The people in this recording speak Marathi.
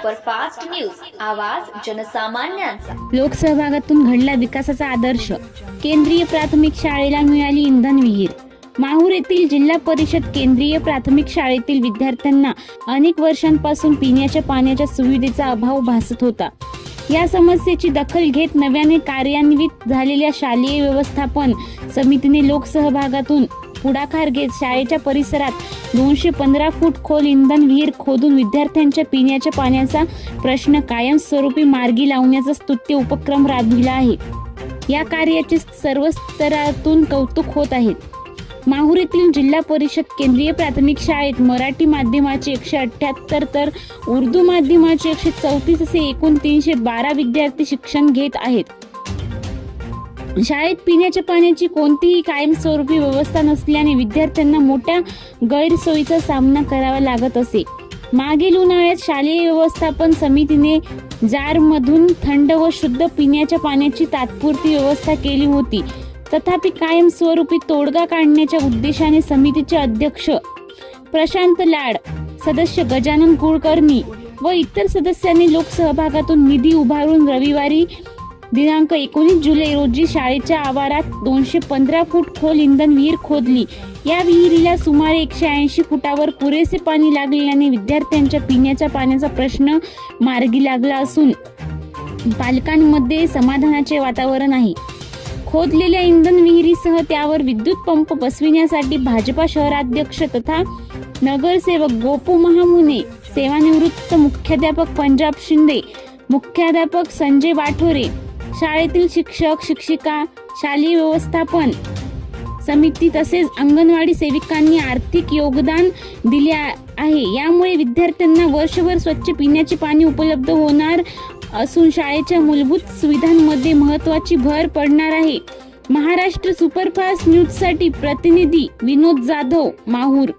सुपरफास्ट न्यूज, आवाज जनसामान्यांचा। लोकसहभागातून घडला विकासाचा आदर्श। केंद्रीय प्राथमिक शाळेला मिळाली इंधन विहीर। माहूर येथील जिल्हा परिषद केंद्रीय प्राथमिक शाळेतील विद्यार्थ्यांना अनेक वर्षांपासून पिण्याच्या पाण्याच्या सुविधेचा अभाव भासत होता। या समस्येची दखल घेत नव्याने कार्यान्वित झालेल्या शालेय व्यवस्थापन समितीने लोकसहभागातून पुढाकार घेत शाळेच्या परिसरात 215 फूट खोल इंधन विहीर खोदून विद्यार्थ्यांच्या पिण्याच्या पाण्याचा प्रश्न कायमस्वरूपी मार्गी लावण्याचा स्तुत्य उपक्रम राबविला आहे। या कार्याचे सर्व स्तरातून कौतुक होत आहे। माहूर येथील जिल्हा परिषद केंद्रीय प्राथमिक शाळेत मराठी माध्यमाचे 178 तर उर्दू माध्यमाचे 134 असे एकूण 312 विद्यार्थी शिक्षण घेत आहेत। शाळेत पिण्याच्या पाण्याची कोणतीही कायमस्वरूपी व्यवस्था नसल्याने विद्यार्थ्यांना मोठ्या गैरसोयीचा सामना करावा लागत असे। मागील उन्हाळ्यात शालेय व्यवस्थापन समितीने जारमधून थंड व शुद्ध पिण्याच्या पाण्याची तात्पुरती व्यवस्था केली होती। तथापि कायमस्वरूपी तोडगा काढण्याच्या उद्देशाने समितीचे अध्यक्ष प्रशांत लाड, सदस्य गजानन कुलकर्णी व इतर सदस्यांनी लोकसहभागातून निधी उभारून रविवारी दिनांक 19 जुलै रोजी शाळेच्या आवारात 215 फूट खोल इंधन विहीर खोदली। या विहिरीला सुमारे 180 फुटावर पुरेसे पाणी लागल्याने विद्यार्थ्यांच्या पिण्याच्या पाण्याचा प्रश्न मार्गी लागला असून पालकांमध्ये समाधानाचे वातावरण आहे। खोदलेल्या इंधन विहिरीसह त्यावर विद्युत पंप बसविण्यासाठी भाजपा शहराध्यक्ष तथा नगरसेवक गोपू महामुने, सेवानिवृत्त मुख्याध्यापक पंजाब शिंदे, मुख्याध्यापक संजय वाठोरे, शाळेतील शिक्षक शिक्षिका, शालेय व्यवस्थापन समिती तसेच अंगणवाडी सेविकांनी आर्थिक योगदान दिले आहे। यामुळे विद्यार्थ्यांना वर्षभर स्वच्छ पिण्याचे पाणी उपलब्ध होणार असून शाळेच्या मूलभूत सुविधांमध्ये महत्त्वाची भर पडणार आहे। महाराष्ट्र सुपरफास्ट न्यूजसाठी प्रतिनिधी विनोद जाधव, माहूर।